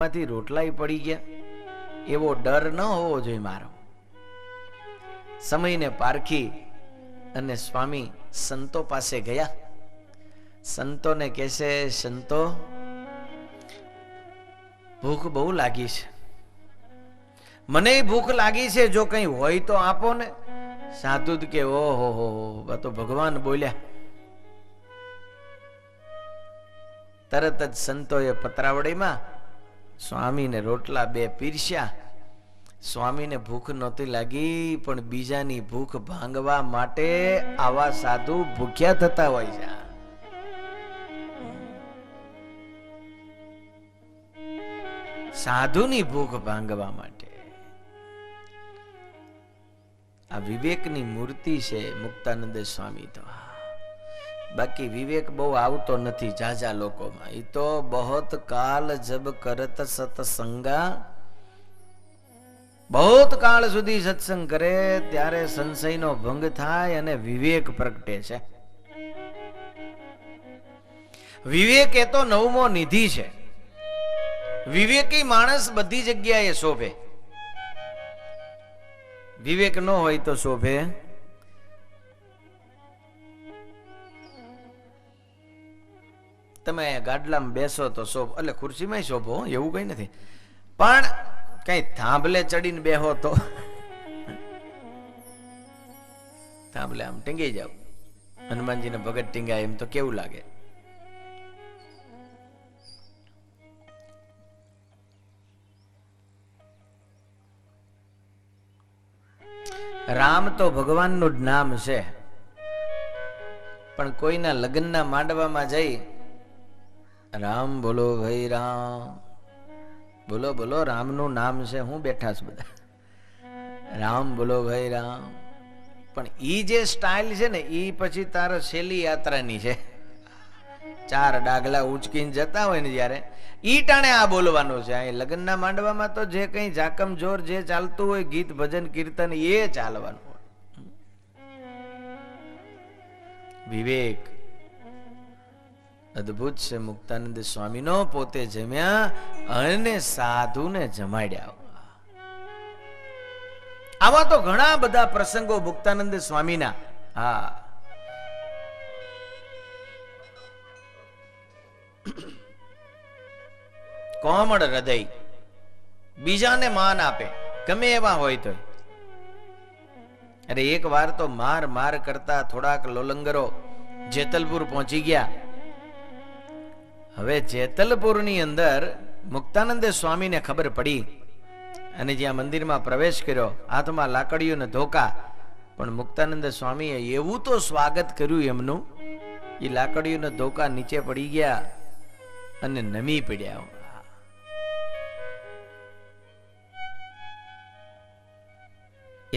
માંથી રોટલાય પડી ગયા એવો ડર ન હોવો જોઈએ મારો. સમયને પારખી અને સ્વામી સંતો પાસે ગયા. સંતોને કહેશે, સંતો ભૂખ બહુ લાગી છે, મને ભૂખ લાગી છે, જો કઈ હોય તો આપો ને. સાધુ કે ઓહો હો તો ભગવાન બોલ્યા. તરત જ સંતોએ પતરાવડીમાં સ્વામીને રોટલા બે પીરસ્યા. સ્વામીને ભૂખ નહોતી લાગી, પણ બીજાની ભૂખ ભાંગવા માટે આવા સાધુ ભૂખ્યા થતા હોય છે. સાધુની ભૂખ ભાંગવા માટે આ વિવેકની મૂર્તિ છે મુક્તાનંદ સ્વામી. તો બાકી વિવેક બહુ આવતો નથી જાજા લોકોમાં. એ તો બહોત કાલ જબ કરત સત્સંગા, બહોત કાળ સુધી સત્સંગ કરે ત્યારે સંશયનો ભંગ થાય અને વિવેક પ્રગટે છે. વિવેક એ તો નવમો નિધિ છે. વિવેકી માણસ બધી જગ્યાએ શોભે. વિવેક ન હોય તો શોભે. તમે ગાડલામાં બેસો તો શોભ, એટલે ખુરશીમાં શોભો, એવું કઈ નથી. પણ કઈ થાંભલે ચડીને બેહો તો થાંભલે આમ ટીંગાઈ જાવ. હનુમાનજીને ભગત ટીંગાય એમ તો કેવું લાગે. રામ તો ભગવાનનું જ નામ છે, પણ કોઈના લગ્નના માંડવામાં જઈ રામ બોલો ભાઈ રામ, બોલો બોલો રામનું નામ છે, હું બેઠા છું બધા રામ બોલો ભાઈ રામ. પણ ઈ જે સ્ટાઇલ છે ને ઈ પછી તારો શેલી યાત્રાની છે. 4 ડાગલા ઉચકીને જતા હોય ને જયારે ઈ ટાણે આ બોલવાનું છે. અહીં લગ્નના માંડવામાં તો જે કઈ જાકમ જોર જે ચાલતું હોય, ગીત ભજન કીર્તન, એ ચાલવાનું હોય. વિવેક અદ્ભુત છે મુક્તાનંદ સ્વામીનો. પોતે જમ્યા અને સાધુને જમાડ્યા. આવા તો ઘણા બધા પ્રસંગો મુક્તાનંદ સ્વામીના. હા, કોમળ હૃદય, બીજાને માન આપે ગમે એવા હોય તો. અરે એક વાર તો માર માર કરતા થોડાક લોલંગરો જેતલપુર પહોંચી ગયા. હવે જેતલપુરની અંદર મુક્તાનંદ સ્વામીને ખબર પડી અને જ્યાં મંદિરમાં પ્રવેશ કર્યો, હાથમાં લાકડીઓને ધોકા. પણ મુક્તાનંદ સ્વામીએ એવું તો સ્વાગત કર્યું એમનું, એ લાકડીઓને ધોકા નીચે પડી ગયા અને નમી પડ્યા.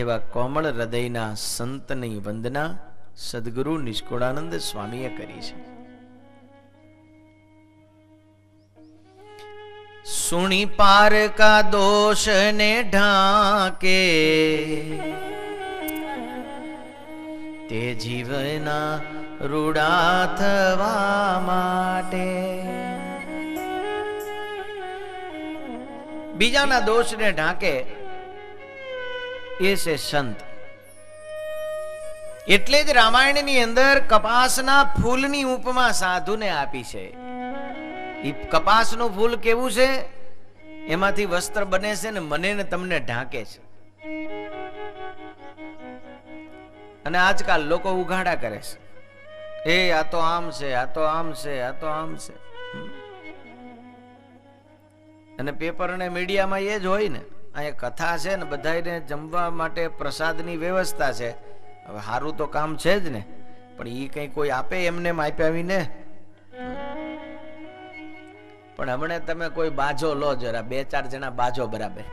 એવા કોમળ હૃદયના સંતની વંદના સદગુરુ નિષ્કુળાનંદ સ્વામીએ કરી છે. સુણી પાર કા દોષ ને ઢાકે, તે જીવના રૂડા થવા માટે. બીજાના દોષ ને ઢાકે એ છે સંત. એટલે જ રામાયણની અંદર કપાસના ફૂલની ઉપમા સાધુને આપી છે. કપાસનું ફૂલ કેવું છે? એમાંથી વસ્ત્ર બને છે ને મને ને તમને ઢાંકે છે. અને આજકાલ લોકો ઉઘાડા કરે છે, એ આ તો આમ છે, આ તો આમ છે, આ તો આમ છે. અને પેપર અને મીડિયામાં એ જ હોય ને. અહીંયા કથા છે ને, બધાને જમવા માટે પ્રસાદની વ્યવસ્થા છે. હવે સારું તો કામ છે જ ને, પણ એ કઈ કોઈ આપે એમને આપ્યાવીને. પણ હમણે તમે કોઈ બાજો લો જરા, 2-4 જણા બાજો બરાબર.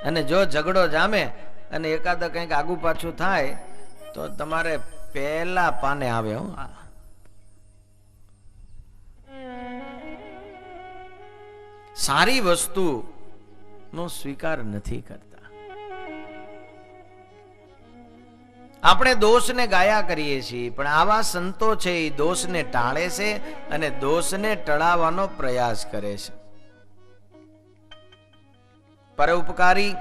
અને જો ઝઘડો જામે અને એકાદ કંઈક આગુ પાછું થાય તો તમારે પહેલા પાને આવે. સારી વસ્તુ નો સ્વીકાર નથી કરતા. આપણે દોષને ગાયા કરીએ છીએ, પણ આવા સંતો છે એ દોષને ટાળે છે અને દોષને ટળાવવાનો પ્રયાસ કરે છે. પરોપકારી,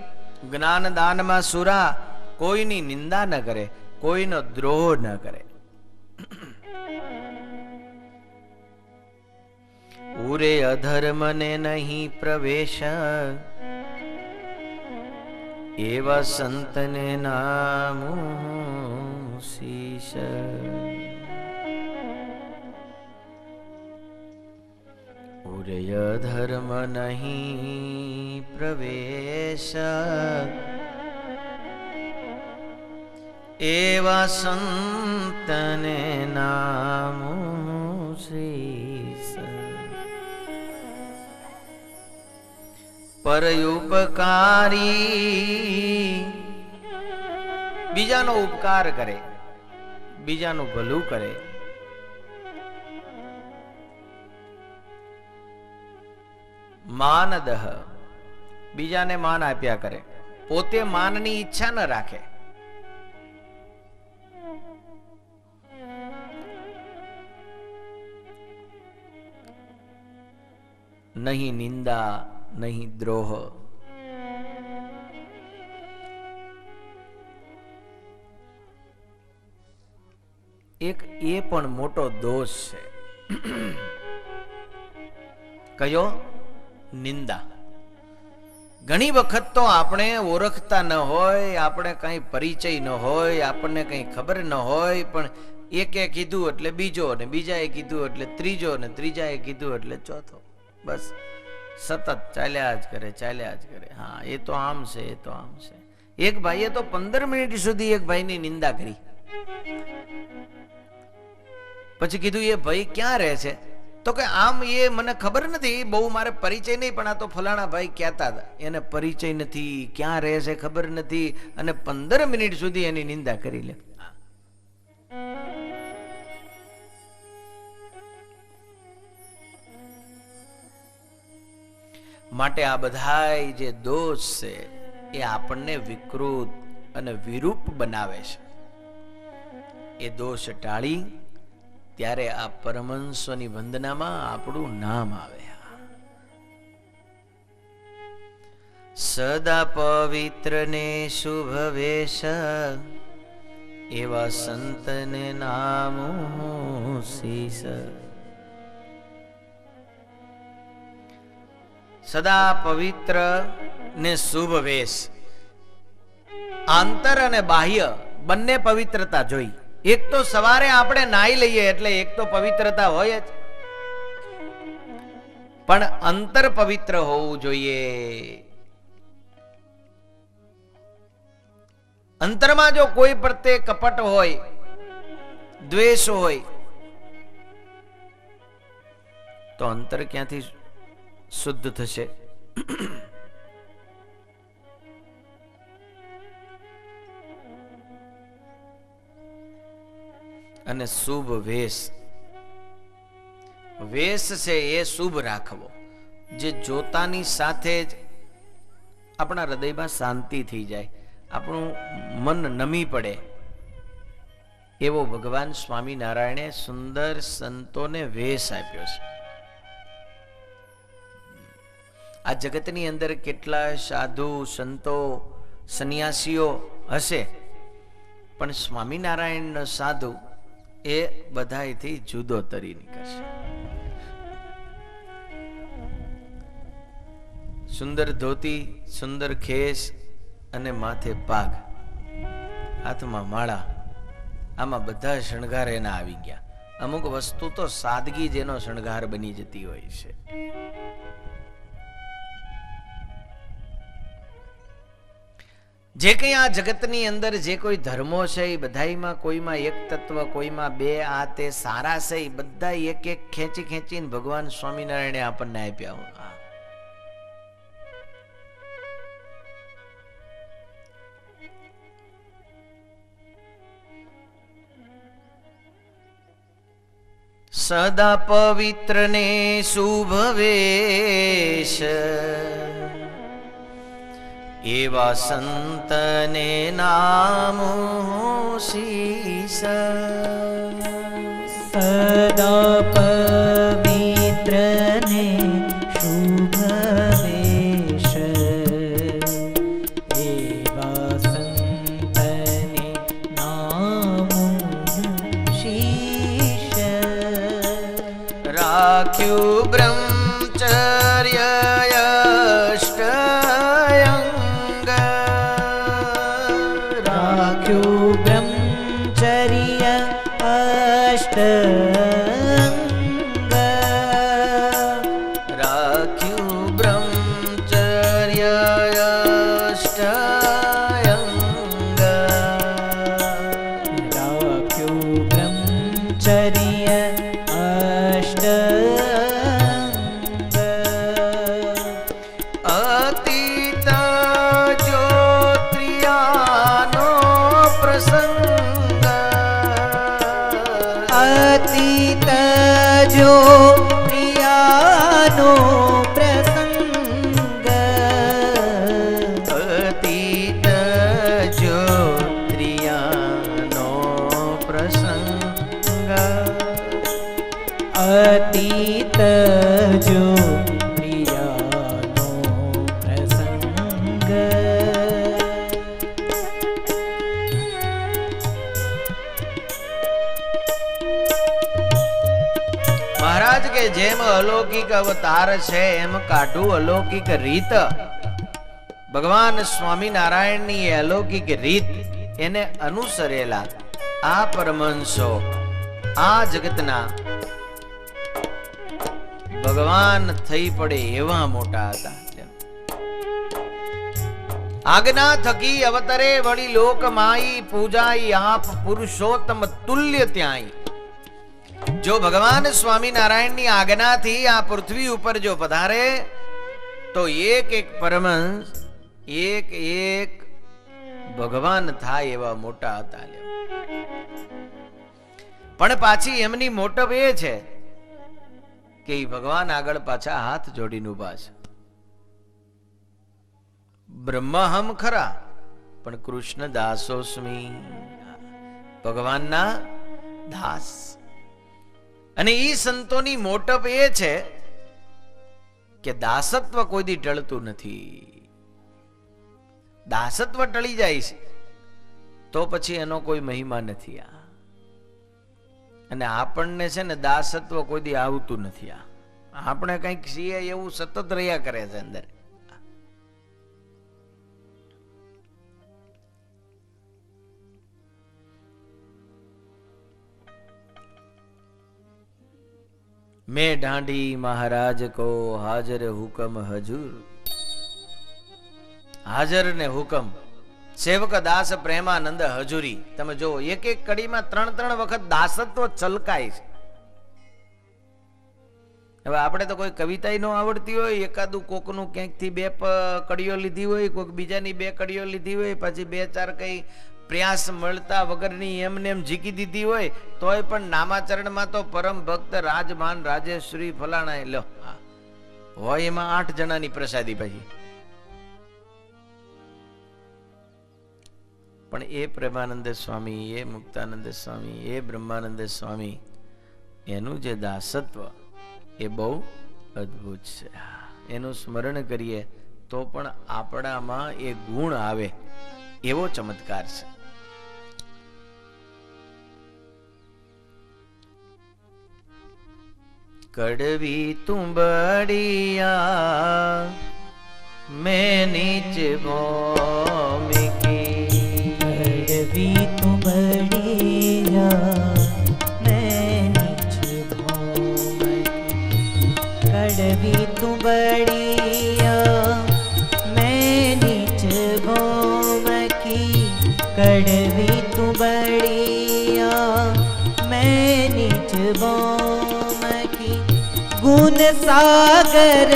જ્ઞાન દાનમાં સુરા, કોઈની નિંદા ન કરે, કોઈનો દ્રોહ ન કરે. ઉરે અધર્મને નહીં પ્રવેશ, એવા સંતને નામો શીશ. ઉરે અધર્મ નહીં પ્રવેશ, એવા સંતને નામો શીશ. પરોપકારી, બીજાનો ઉપકાર કરે, બીજાનું ભલું કરે. માનદહ, બીજાને માન આપ્યા કરે, પોતે માનની ઈચ્છા ન રાખે. નહીં નિંદા, નહીં દ્રોહ. એક એ પણ મોટો દોષ છે. કયો? નિંદા. ઘણી વખત તો આપણે ઓળખતા ન હોય, આપણે કઈ પરિચય ન હોય, આપણને કઈ ખબર ન હોય, પણ એકે કીધું એટલે બીજો, ને બીજાએ કીધું એટલે ત્રીજો, ને ત્રીજાએ કીધું એટલે ચોથો. બસ સતત ચાલ્યા જ કરે, ચાલ્યા જ કરે. હા, એ તો આમ છે, એ તો આમ છે. એક ભાઈએ તો 15 મિનિટ સુધી એક ભાઈની નિંદા કરી. પછી કીધું, એ ભાઈ ક્યાં રહે છે? તો કે આમ એ મને ખબર નથી, બહુ મારે પરિચય નહીં, પણ આ તો ફલાણા ભાઈ કહેતા હતા. એને પરિચય નથી, ક્યાં રહે છે ખબર નથી, અને 15 મિનિટ સુધી એની નિંદા કરી લે. માટે આ બધાય જે દોષ છે એ આપણને વિકૃત અને વિરૂપ બનાવે છે. એ દોષ ટાળી ત્યારે આ પરમહંસોની વંદનામાં આપણું નામ આવે. સદા પવિત્ર ને શુભ વેશ, એવા સંતને નામો શીશ. સદા પવિત્ર ને શુભ વેશ, આંતર અને બાહ્ય બંને પવિત્રતા જોઈ. એક તો સવારે આપણે નાઈ લઈએ એટલે એક તો પવિત્રતા હોય જ, પણ અંતર પવિત્ર હોવું જોઈએ. અંતરમાં જો કોઈ પ્રત્યે કપટ હોય, દ્વેષ હોય, તો અંતર ક્યાંથી શુદ્ધ થશે? અને શુભ વેશ, વેશ છે એ શુભ રાખવો, જે જોતાની સાથે જ આપણા હૃદયમાં શાંતિ થઈ જાય, આપણું મન નમી પડે, એવો ભગવાન સ્વામિનારાયણે સુંદર સંતોને વેશ આપ્યો છે. આ જગતની અંદર કેટલા સાધુ સંતો સંન્યાસીઓ હશે, પણ સ્વામિનારાયણનો સાધુ એ બધાયથી જુદો તરી નીકળશે. સુંદર ધોતી, સુંદર ખેસ અને માથે પાઘ, હાથમાં માળા, આમાં બધા શણગાર એના આવી ગયા. અમુક વસ્તુ તો સાદગી જેનો શણગાર બની જતી હોય છે. જે કંઈ આ જગતની અંદર જે કોઈ ધર્મો છે એ બધામાં કોઈમાં એક તત્વ, કોઈમાં બે, આ તે સારા છે એ બધા એક એક ખેંચી ખેંચીને ભગવાન સ્વામિનારાયણે આપણને આપ્યા. સદા પવિત્ર ને શુભ વેશ, એવા સંતને નામો શીશ. સદા પવિત્ર ને શુભ વેશ, અલૌકિક અવતાર છે એમ કાઢું અલૌકિક રીત. ભગવાન સ્વામિનારાયણની એ અલૌકિક રીત એને અનુસરેલા આ પરમહંસો આ જગતના ભગવાન થઈ પડે એવા મોટા હતા. આજ્ઞા થકી અવતરે વળી લોક માઈ પૂજાઈ આપ પુરુષોત્તમ તુલ્ય ત્યાંય. જો ભગવાન સ્વામિનારાયણની આજ્ઞાથી આ પૃથ્વી ઉપર જો પધારે તો એક એક પરમહંસ એક એક ભગવાન થાય એવા મોટા હતા. પણ પાછી એમની મોટપ એ છે કે ભગવાન આગળ પાછા હાથ જોડીને ઉભા છે. બ્રહ્મહમ ખરા પણ કૃષ્ણ દાસોસ્મી, ભગવાનના દાસ. અને ઈ સંતોની મોટપ એ છે કે દાસત્વ કોઈ દી ટળતું નથી. દાસત્વ ટળી જાય છે તો પછી એનો કોઈ મહિમા નથી. અને આપણને છે ને દાસત્વ કોઈ દી આવતું નથી. આપણે કંઈક છીએ એવું સતત રહ્યા કરે છે અંદર. मैं ढांडी महाराज को हाजर हुकम हजूर. हाजर ने हुकम, सेवक दास प्रेमानंद हजूरी. તમે જો એક એક કડીમાં 3-3 વખત દાસત્વ છલકાય છે. હવે આપણે તો કોઈ કવિતા ન આવડતી હોય, એકાદું કોકનું ક્યાંકથી 2 કડીઓ લીધી હોય, કોઈક બીજાની 2 કડીઓ લીધી હોય, પછી 2-4 કઈ પ્રયાસ મળતા વગરની એમને એમ ઝીકી દીધી હોય, તોય પણ નામાચરણમાં તો પરમ ભક્ત રાજમાન રાજેશ્વરી ફલાણા લો હોય, એમાં 8 જણાની પ્રસાદી પછી. પણ એ પ્રેમાનંદ સ્વામી, એ મુક્તાનંદ સ્વામી, એ બ્રહ્માનંદ સ્વામી, એનું જે દાસત્વ એ બહુ અદ્ભુત છે. એનું સ્મરણ કરીએ તો પણ આપણામાં એ ગુણ આવે એવો ચમત્કાર છે. કડવી તુંબડિયા મેં નીચ ભૂમિ કી, કડવી તુંબડિયા મેં નીચ ભૂમિ કી, કડવી તુંબડિયા મેં નીચ ભૂમિ કી, કડવી તુંબડિયા મેં નીચ ભૂમિ કી. गुण सागर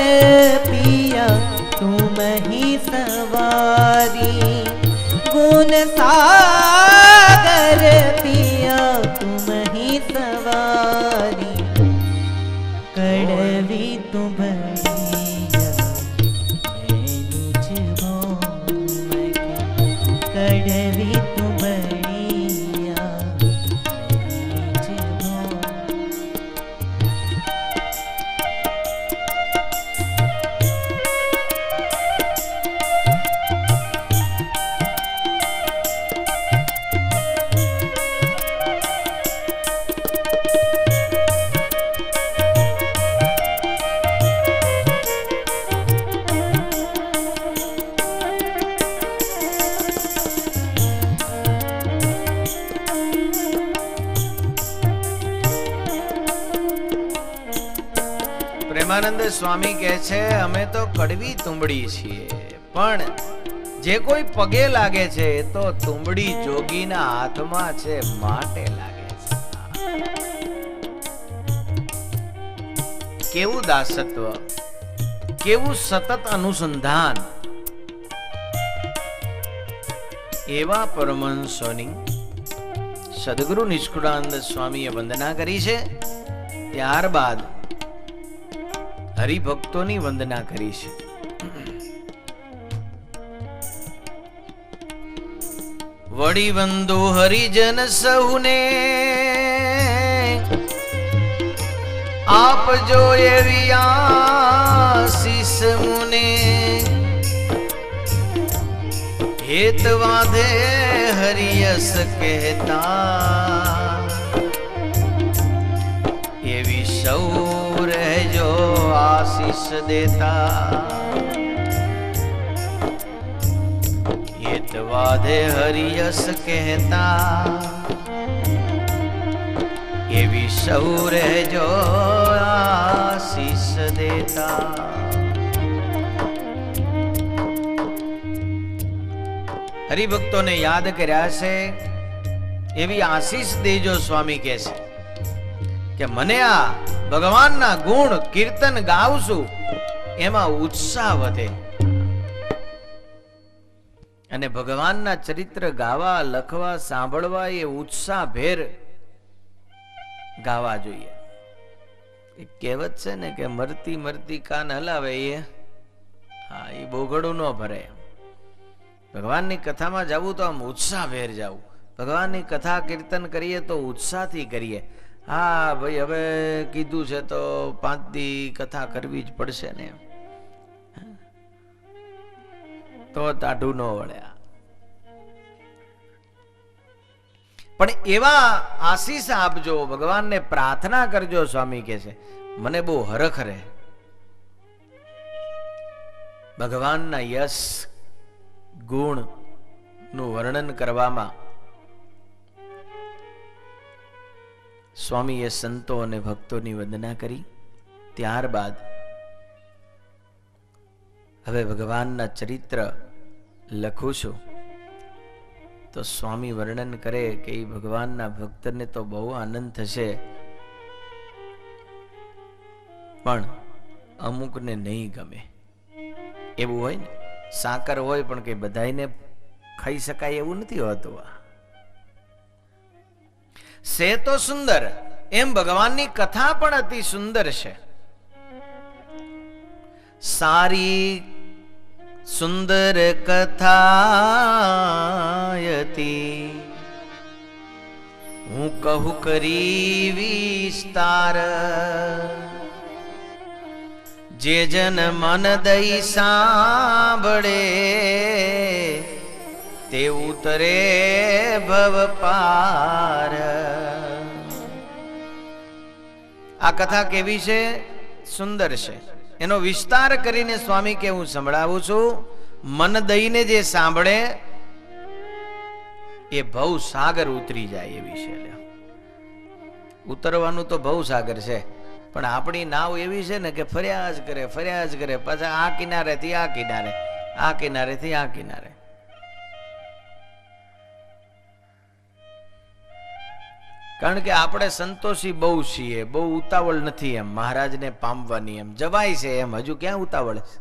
पिया तुम ही सवारी, गुण सागर पिया तुम ही सवारी, कड़वी तुम कड़वी तुम પ્રેમાનંદ સ્વામી કહે છે અમે તો કડવી તુંબડી છીએ, પણ જે કોઈ પગે લાગે છે એ તો તુંબડી જોગીના હાથમાં છે માટે લાગે છે. કેવું દાસત્વ, કેવું સતત અનુસંધાન. એવા પરમહંસોની સદગુરુ નિષ્કુળાનંદ સ્વામીએ વંદના કરી છે. ત્યારબાદ હરિભક્તોની વંદના કરી છે. વડી વંદો હરિજન સૌને આપ જો એવી આશીષ મુને, હેત વાંધે હરિયસ કહેતા, એવી સૌ રહેજો આ आशीष देता हितवादे हरियस कहता एवी सौरे जो आशीष देता। હરિભક્તોને યાદ કર્યા છે એવી આશીષ દેજો સ્વામી કહે છે કે મને આ ભગવાનના ગુણ કીર્તન ગાવશું એમાં ઉત્સાહ વધે અને ભગવાનના ચરિત્ર ગાવા લખવા સાંભળવા એ ઉત્સાહ ભેર ગાવા જોઈએ. એક કહેવત છે ને કે મરતી મરતી કાન હલાવે એ હા એ બોગડું ન ભરે. ભગવાનની કથામાં જવું તો આમ ઉત્સાહ ભેર જવું. ભગવાનની કથા કીર્તન કરીએ તો ઉત્સાહથી કરીએ. હા ભાઈ હવે કીધું છે તો 5 દી કથા કરવી જ પડશે ને તો તાઢું ન વળ્યા. પણ એવા આશીષ આપજો, ભગવાનને પ્રાર્થના કરજો. સ્વામી કહે છે મને બહુ હરખ રહે ભગવાનના યશ ગુણ નું વર્ણન કરવામાં. સ્વામીએ સંતો અને ભક્તોની વંદના કરી. ત્યારબાદ હવે ભગવાનના ચરિત્ર લખું છું તો સ્વામી વર્ણન કરે કે એ ભગવાનના ભક્તને તો બહુ આનંદ થશે પણ અમુકને નહીં ગમે. એવું હોય ને, સાકર હોય પણ કે બધાને ખાઈ શકાય એવું નથી હોતું. સે તો સુંદર એમ ભગવાનની કથા પણ અતિ સુંદર છે. સારી સુંદર કથાયતી હું કહું કરી વિસ્તાર જે જન મન દઈ સાંભળે તે ઉતરે ભવ પાર. આ કથા કેવી છે? સુંદર છે. એનો વિસ્તાર કરીને સ્વામી કે હું સંભળાવું છું. મન દઈને જે સાંભળે એ ભવ સાગર ઉતરી જાય એવી છે. ઉતરવાનું તો ભવ સાગર છે પણ આપણી નાવ એવી છે ને કે ફર્યા જ કરે પાછા આ કિનારેથી આ કિનારે, આ કિનારેથી આ કિનારે. કારણ કે આપણે સંતોષી બહુ છીએ, બહુ ઉતાવળ નથી એમ મહારાજને પામવાની. એમ જવાય છે એમ, હજુ ક્યાં ઉતાવળ છે.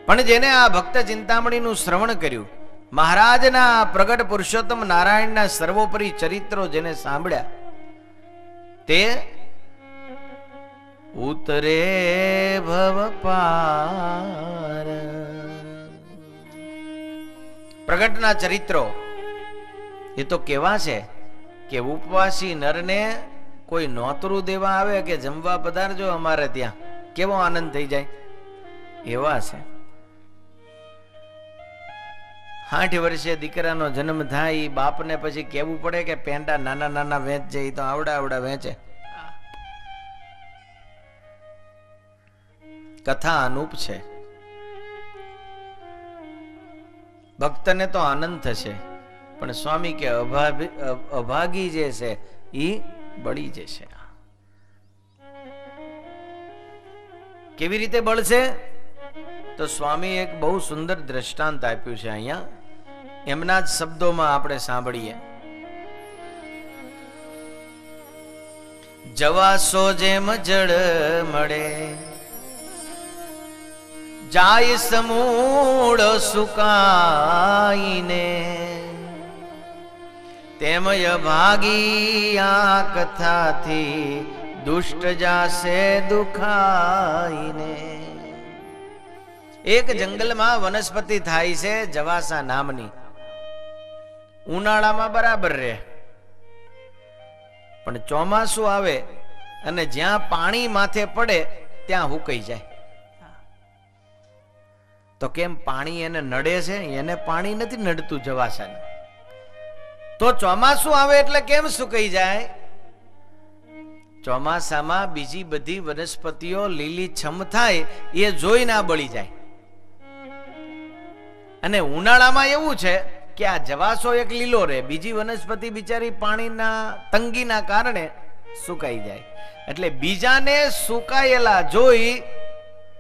પણ જેને આ ભક્ત ચિંતામણીનું શ્રવણ કર્યું, મહારાજના પ્રગટ પુરુષોત્તમ નારાયણના સર્વોપરી ચરિત્રો જેને સાંભળ્યા તે ઉતરે ભવ પાર. પ્રગટના ચરિત્રો એ તો કેવા છે કે ઉપવાસી નરને કોઈ નોતરું દેવા આવે કે જમવા પધારજો અમારે ત્યાં, કેવો આનંદ થઈ જાય એવા છે. 60 વર્ષે દીકરાનો જન્મ થાય, બાપને પછી કેવું પડે કે પેંડા નાના નાના વેચ જાય તો આવડા આવડા વેચે. કથા અનુપ છે. ભક્તને તો આનંદ થશે પણ સ્વામી કે અભાગી જે છે ઈ બળી જશે. કેવી રીતે બળશે? તો સ્વામી એક બહુ સુંદર દ્રષ્ટાંત આપ્યું છે અહીંયા. એમના જ શબ્દોમાં આપણે સાંભળીએ. જવાસો જેમ જળ મળે જાય સમૂળ સુકાઈને તેમય ભાગી આ કથાથી દુષ્ટ જાશે દુખાઈને. એક જંગલમાં વનસ્પતિ થાય છે જવાસા નામની. ઉનાળામાં બરાબર રહે પણ ચોમાસું આવે અને જ્યાં પાણી માથે પડે ત્યાં હુકાઈ જાય. તો કેમ? પાણી એને નડે છે? એને પાણી નથી નડતું જવાસાને. તો ચોમાસું આવે એટલે કેમ સુકાઈ જાય? ચોમાસામાં બીજી બધી વનસ્પતિઓ લીલી છમ થાય એ જોઈ ના બળી જાય. અને ઉનાળામાં એવું છે કે આ જવાસો એક લીલો રહે, બીજી વનસ્પતિ બિચારી પાણીના તંગીના કારણે સુકાઈ જાય. એટલે બીજાને સુકાયેલા જોઈ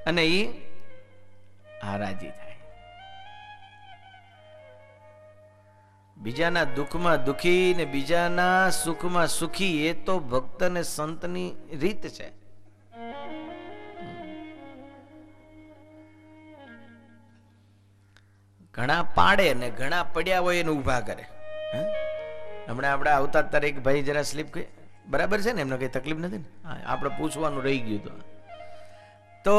અને ઈ હારાજી થાય. બીજાના દુઃખમાં દુઃખી ને બીજાના સુખમાં સુખી, એ તો ભક્ત ને સંતની રીત છે. ઘણા પાડે ને ઘણા પડ્યા હોય એને ઉભા કરે. હમણાં આપણે આવતા તારીખ ભાઈ જરા સ્લીપ કરી બરાબર છે ને, એમને કઈ તકલીફ નથી ને? આપણે પૂછવાનું રહી ગયું તો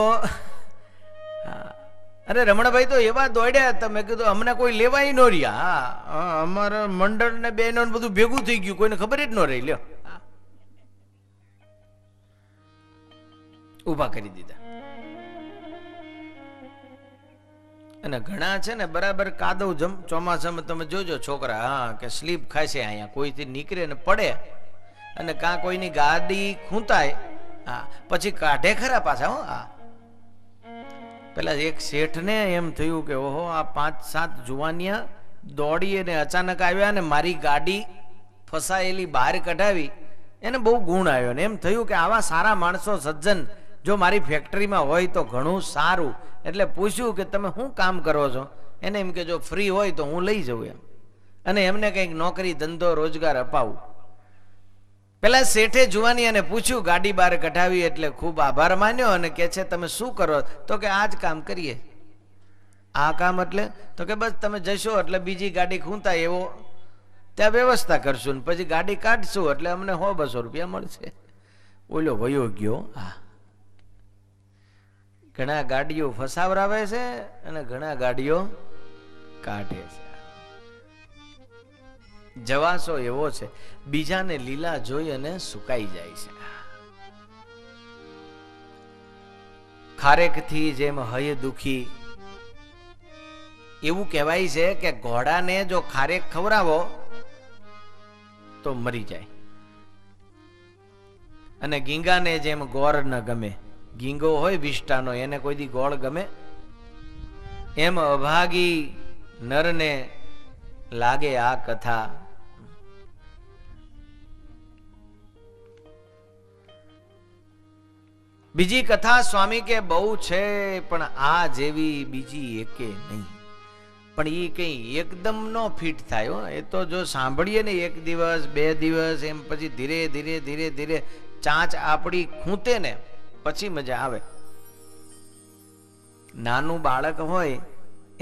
અરે રમણભાઈ તો એવા દોડ્યા હતા, મેં કીધું અમને કોઈ લેવાય ન રહ્યા. હા, અમારા મંડળ ને બહેનો બધું ભેગું થઈ ગયું, કોઈને ખબર જ ન રહી. લ્યો ઉભા કરી દીધા. અને ઘણા છે ને બરાબર કાદવ ચોમાસામાં તમે જોજો છોકરા, હા કે સ્લીપ ખાશે અહીંયા, કોઈથી નીકળે ને પડે અને કાં કોઈની ગાડી ખૂંતાય, હા પછી કાઢે ખરા પાછા. હો હા, પેલા એક શેઠને એમ થયું કે ઓહો આ 5-7 જુવાનિયા દોડી અને અચાનક આવ્યા ને મારી ગાડી ફસાયેલી બહાર કઢાવી. એને બહુ ગુણ આવ્યો ને એમ થયું કે આવા સારા માણસો સજ્જન જો મારી ફેક્ટરીમાં હોય તો ઘણું સારું. એટલે પૂછ્યું કે તમે શું કામ કરો છો? એને એમ કે જો ફ્રી હોય તો હું લઈ જાઉં એમ, અને એમને કંઈક નોકરી ધંધો રોજગાર અપાવું. પેલા શેઠે જુવાની અને પૂછ્યું ગાડી બહાર કઢાવી એટલે ખૂબ આભાર માન્યો અને કે છે તમે શું કરો? તો કે આ જ કામ કરીએ. આ કામ એટલે? તો કે બસ તમે જશો એટલે બીજી ગાડી ખૂંતાય એવો ત્યાં વ્યવસ્થા કરશું ને પછી ગાડી કાઢશું એટલે અમને 100-200 રૂપિયા મળશે. ઓલો વયો ગયો. હા, ઘણા ગાડીઓ ફસાવરાવે છે અને ઘણા ગાડીઓ કાઢે છે. જવાસો એવો છે, બીજાને લીલા જોઈ અને સુકાઈ જાય છે. ખારેકથી જેમ હય દુખી, એવું કહેવાય છે કે ઘોડાને જો ખારેક ખવડાવો તો મરી જાય, અને ગીંગાને જેમ ગોળ ન ગમે. ગીંગો હોય વિષ્ટાનો, એને કોઈ દી ગોળ ગમે? એમ અભાગી નરને લાગે આ કથા. બીજી કથા સ્વામી કે બહુ છે પણ આ જેવી બીજી એકે નહીં. પણ એ કઈ એકદમ નો ફિટ થાય હો. એ તો જો સાંભળીએ ને 1 દિવસ 2 દિવસ એમ પછી ધીરે ધીરે ધીરે ધીરે ચાંચ આપણી ખૂંતે ને પછી મજા આવે. નાનું બાળક હોય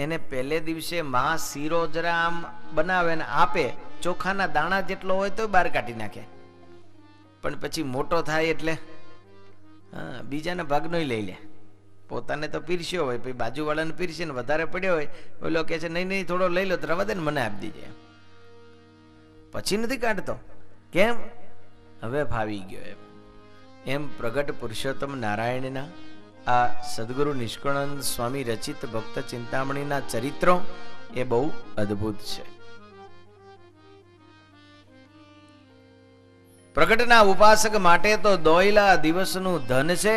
એને પહેલે દિવસે માં શીરો જરા આમ બનાવે ને આપે, ચોખાના દાણા જેટલો હોય તો બહાર કાઢી નાખે, પણ પછી મોટો થાય એટલે હા બીજાના ભાગનો લઈ લે. પોતાને તો પીરસ્યો હોય, પછી બાજુવાળાને પીરસે ને વધારે પડ્યો હોય, ઓલો કહે છે નહીં નહીં થોડો લઈ લો તો રવા દે ને મને આપી દેજે. પછી નથી કાઢતો. કેમ? હવે ફાવી ગયો. એમ પ્રગટ પુરુષોત્તમ નારાયણના આ સદગુરુ નિષ્કળાનંદ સ્વામી રચિત ભક્ત ચિંતામણીના ચરિત્રો એ બહુ અદ્ભુત છે. પ્રગટના ઉપાસક માટે તો દોયલા દિવસનું ધન છે,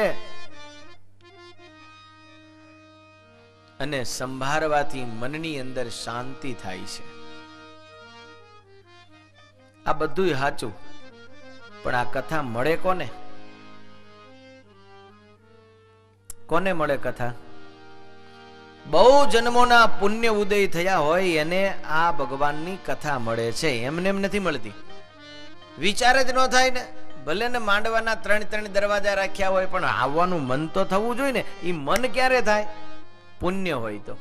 અને સંભાળવાથી મનની અંદર શાંતિ થાય છે. આ બધું સાચું, પણ આ કથા મળે કોને? કોને મળે કથા? બહુ જન્મોના પુણ્ય ઉદય થયા હોય એને આ ભગવાનની કથા મળે છે. એમને એમ નથી મળતી. વિચાર જ ન થાય ને. ભલે ને માંડવાના 3 દરવાજા રાખ્યા હોય, પણ આવવાનું મન તો થવું જોઈએ ને. એ મન ક્યારે થાય? પુણ્ય હોય તો.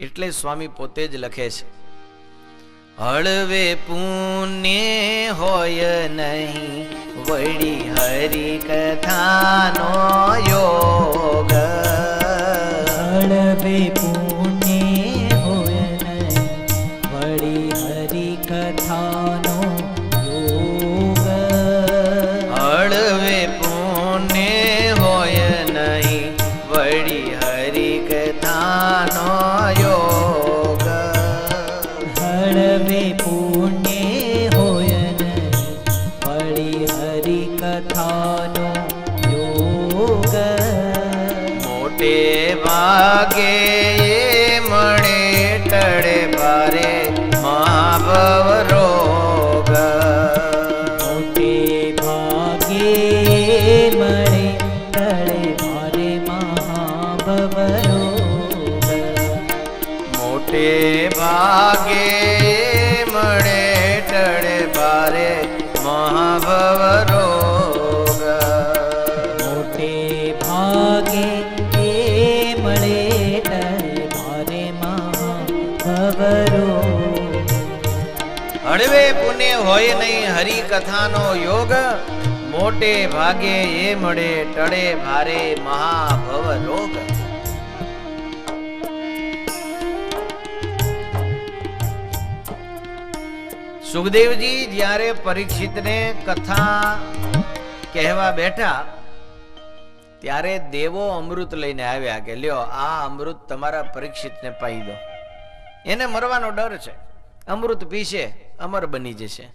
એટલે સ્વામી પોતે જ લખે છે, હળવે પુણ્ય હોય નહીં વળી હરિ કથાનો યોગ. હળવે પુણ્ય હોય નહીં વળી હરિ કથાનો યોગ. હળવે પુણ્ય હોય નહીં વળી હરિ કથાનો યોગ. હળવે પુણ્ય હોય ભાગે મળે ટળે ભારે મહાભવ રોગ. મોટે ભાગે મળે ટળે ભારે મહાભવ રોગ. મોટે ભાગે મળે ટળે ભારે મહાભવ રોગ. મોટે ભાગે મળે ટળે ભારે મહાભવ રોગ. હળવે પુણ્ય હોય નહીં હરી કથાનો યોગ. મોટે ભાગે એ મળે ટળે ભારે મહાભવ રોગ. સુખદેવજી જ્યારે પરીક્ષિતને કથા કહેવા બેઠા ત્યારે દેવો અમૃત લઈને આવ્યા કે લ્યો આ અમૃત તમારા પરીક્ષિતને પાઈ દો, એને મરવાનો ડર છે, અમૃત પીશે અમર બની જશે.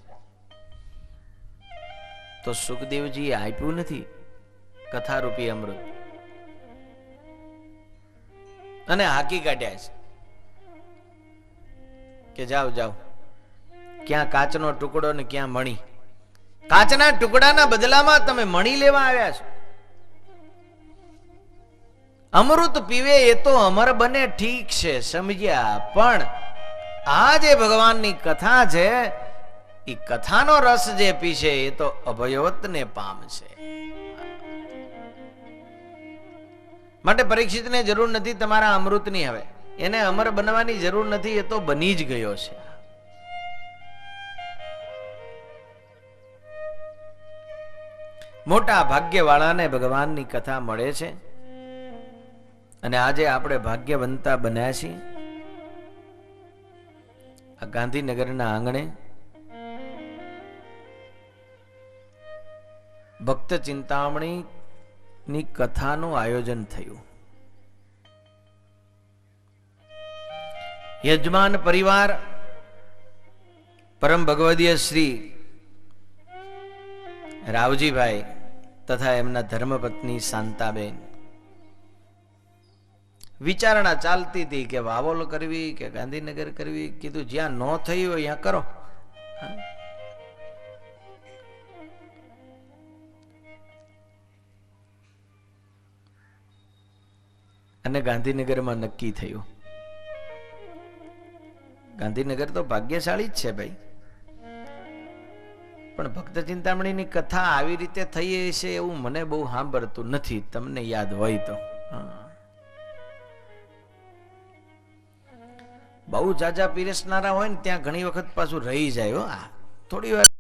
તો સુખદેવજી આપ્યું નથી કથારૂપી અમૃત અને હાકી કાઢ્યા છે કે જાઓ જાઓ, ક્યાં કાચનો ટુકડો ને ક્યાં મણી. કાચના ટુકડાના બદલામાં તમે મણી લેવા આવ્યા છો. અમૃત પીવે એ તો અમર બને, ઠીક છે સમજ્યા, પણ આ જે ભગવાનની કથા છે એ કથાનો રસ જે પીશે એ તો અભયવતને પામશે. માટે પરીક્ષિતને જરૂર નથી તમારા અમૃતની, હવે એને અમર બનવાની જરૂર નથી, એ તો બની જ ગયો છે. મોટા ભાગ્યવાળાને ભગવાનની કથા મળે છે અને આજે આપણે ભાગ્યવંતા બન્યા છીએ. આ ગાંધીનગરના આંગણે ભક્ત ચિંતામણી ની કથાનું આયોજન થયું. યજમાન પરિવાર પરમ ભગવદીય શ્રી રાવજીભાઈ તથા એમના ધર્મપત્ની શાંતાબેન વિચારણા ચાલતી હતી કે વાવોલ કરવી કે ગાંધીનગર કરવી. કીધું જ્યાં ન થયું હોય ત્યાં કરો. અને ગાંધીનગરમાં નક્કી થયું. ગાંધીનગર તો ભાગ્યશાળી જ છે ભાઈ, પણ ભક્ત ચિંતામણીની કથા આવી રીતે થઈ છે એવું મને બહુ સાંભળતું નથી. તમને યાદ હોય તો બહુ જાજા પીરસનારા હોય ને ત્યાં ઘણી વખત પાછું રહી જાય. થોડી વાર